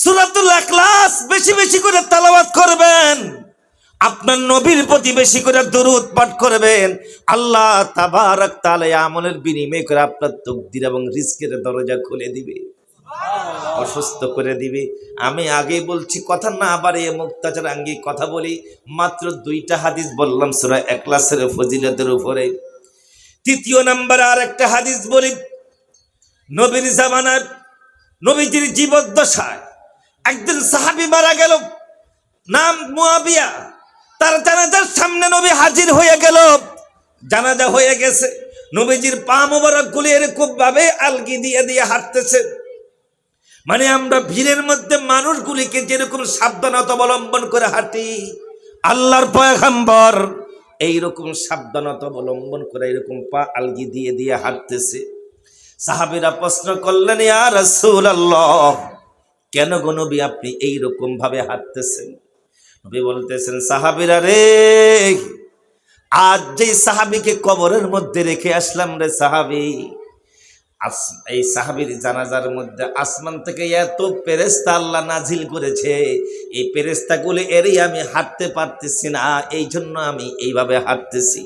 সূরাতুল ইখলাস বেশি বেশি করে তেলাওয়াত করবেন, আপনার নবীর প্রতি বেশি করে দরুদ পাঠ করবেন। আল্লাহ তাবারক তাআলা আমলের বিনিময়ে করে আপনার তাকদীর এবং রিজকের দরজা খুলে দিবে, অসুস্থ করে দিবে। আমি আগেই বলছি, কথা না বাড়িয়ে মুক্তাচার আঙ্গিক কথা বলি। মাত্র 2টা হাদিস বললাম সূরা ইখলাসের ফজিলতের উপরে। তৃতীয় নম্বরে আরেকটা হাদিস বলি। নবীর জামানার নবীজির জীবদ্দশায় একজন সাহাবী মারা গেল, নাম মুয়াবিয়া। তার জানাজার সামনে নবী হাজির হয়ে গেল। জানাজা হয়ে গেছে, নবীজির পা মোবারক গুলি এরকম ভাবে আলগি দিয়ে দিয়ে হাঁটতেছে। মানে আমরা ভিড়ের মধ্যে মানুষগুলিকে যেরকম সাবধানতা অবলম্বন করে হাঁটি, আল্লাহর পয়গম্বর এইরকম সাবধানতা অবলম্বন করে এরকম পা আলগি দিয়ে দিয়ে হাঁটতেছে। সাহাবীরা প্রশ্ন করলেন, ইয়া রাসূলুল্লাহ, কেন গো নবী আপনি এইরকম ভাবে হাঁটতেছেন? নবী বলতেছেন, সাহাবীরা রে, আজ যে সাহাবীকে কবরের মধ্যে রেখে আসলাম রে সাহাবী, এই সাহাবীর জানাজার মধ্যে আসমান থেকে এত ফেরেশতা আল্লাহ নাজিল করেছে, এই ফেরেশতাগুলো এরই আমি হাঁটতে পারতেছি না, এই জন্য আমি এইভাবে হাঁটতেছি।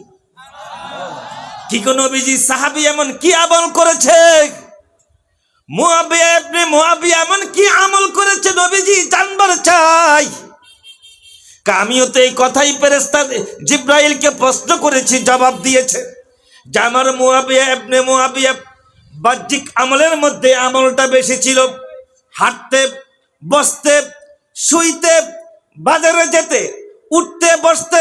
কি গো নবীজি, সাহাবী এমন কি আমল করেছে? মুয়াবিয়া ইবনে মুয়াবিয়া এমন কি আমল করেছে নবীজি জানবার চাই। আমিও তো এই কথাই ফেরেশতা জিবরাইলকে প্রশ্ন করেছি, জবাব দিয়েছে যে আমার মুয়াবিয়া ইবনে মুয়াবিয়া বাহ্যিক আমলের মধ্যে আমলটা বেশি ছিল। হাঁটতে, বসতে, শুইতে, বাজারে যেতে, উঠতে, বসতে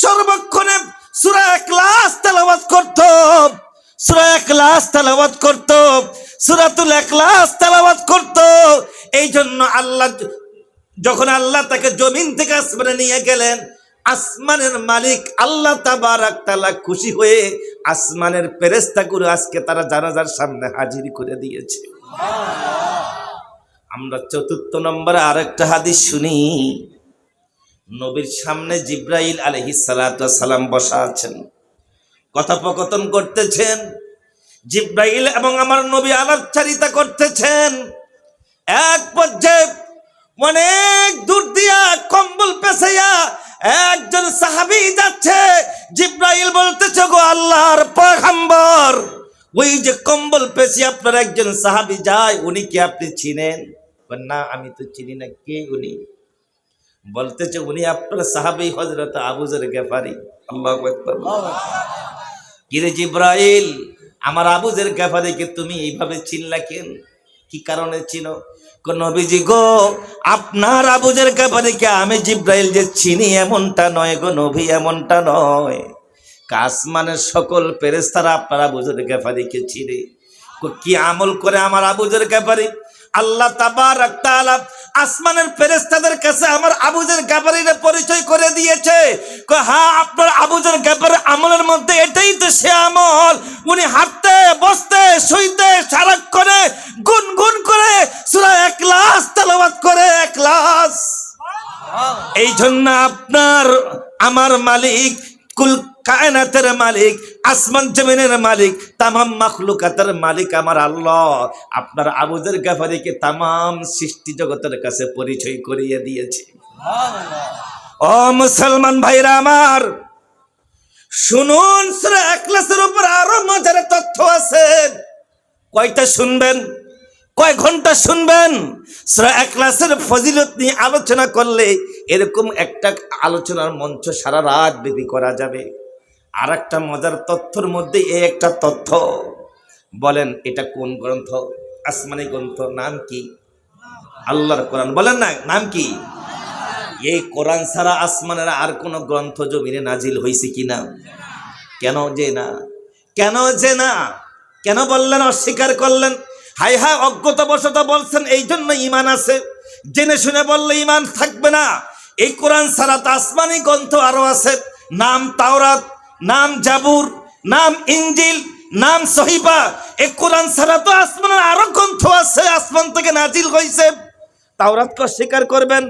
সর্বক্ষণে সূরা ইখলাস তেলাওয়াত করত, সূরা ইখলাস তেলাওয়াত করত, সূরাতুল ইখলাস তেলাওয়াত করত। এই জন্য আল্লাহ যখন আল্লাহ তাকে জমিন থেকে আসমানে নিয়ে গেলেন, আসমানের মালিক আল্লাহ তাবারক তাআলা খুশি হয়ে আসমানের ফেরেশতাগুলো আজকে তারা জানাজার সামনে হাজির করে দিয়েছে। আমরা 4 নম্বরে আরেকটা হাদিস শুনি। নবীর সামনে জিবরাইল আলাইহিস সালাতু ওয়াস সালাম বসা আছেন, কথোপকথন করতেছেন। জিবরাইল এবং আমার নবী আলাপচারিতা করতেছেন। এক পর্যায়ে অনেক দূর দিয়া কম্বল পেছাইয়া একজন সাহাবী যাচ্ছে। জিবরাইল বলতেছে, গো আল্লাহর পয়গম্বর, ওই যে কম্বল পেছিয়ে আপনার একজন সাহাবী যায়, উনি কি আপনি চিনেন? না, আমি তো চিনি না। কে উনি? বলতেছে, উনি আপনার সাহাবী হযরত আবু যর গিফারি। আল্লাহু আকবার। কি রে জিবরাইল, আমার আবু যর গিফারিকে তুমি এইভাবে চিনলা কেন? কি কারণে চিনো? নবীজি গো, আপনার আবু যর গিফারিকে আমি জিবরাইল যে চিনি এমনটা নয় গো নবী, এমনটা নয়। আসমানের সকল ফেরেশতারা আপনার আবু যর গিফারিকে চিনে। কি আমল করে আমার আবু যর গিফারি? আল্লাহ তাবারক তাআলা আসমানের ফেরেশতাদের কাছে আমার আবু যর গিফারির পরিচয় করে দিয়েছে। হ্যাঁ, আপনার আবু যর গিফারির আমলের মধ্যে এটাই তো সে আমল, উনি হাঁটতে, বসতে, শুইতে সারাক্ষণে গুনগুন করে সূরা ইখলাস তেলাওয়াত করে। ইখলাস। এই জন্য আপনার আমার মালিক, কুল কায়নাতের মালিক, আসমান জমিনের মালিক, তামাম মাখলুকাতের মালিক আমার আল্লাহ আপনার আবু যর গিফারিকে তামাম সৃষ্টি জগতের কাছে পরিচয় করিয়ে দিয়েছে। ও মুসলমান ভাইরা আমার, শুনুন, সূরা ইখলাসের উপর আরো মজার তথ্য আছে। কয়টা শুনবেন? কয় ঘন্টা শুনবেন? সূরা ইখলাসের ফজিলত নিয়ে আলোচনা করলে এরকম একটা আলোচনার মঞ্চ সারা রাত ব্যাপী করা যাবে। আর একটা মজার তথ্যের মধ্যে এই একটা তথ্য। বলেন এটা কোন গ্রন্থ? আসমানি গ্রন্থ। নাম কি? আল্লাহর কোরআন। বলেন না, নাম কি? এই কোরআন ছাড়া আসমানের আর কোন গ্রন্থ জমিনে নাজিল হয়েছে কিনা? কেন যে না? কেন যে না? কেন বললেন? অস্বীকার করলেন। হায় হায়, অজ্ঞতাবশত বলছেন এই জন্য ঈমান আছে, জেনে শুনে বললে ঈমান থাকবে না। এই কোরআন ছাড়া তো আসমানি গ্রন্থ আরো আছে। নাম তাওরাত, নাম জাবুর, নাম ইনজিল, নাম সহিফা। এই কোরআন ছাড়া তো আসমানের আরো গ্রন্থ আছে, আসমান থেকে নাজিল হয়েছে। তাওরাতকে অস্বীকার করবেন?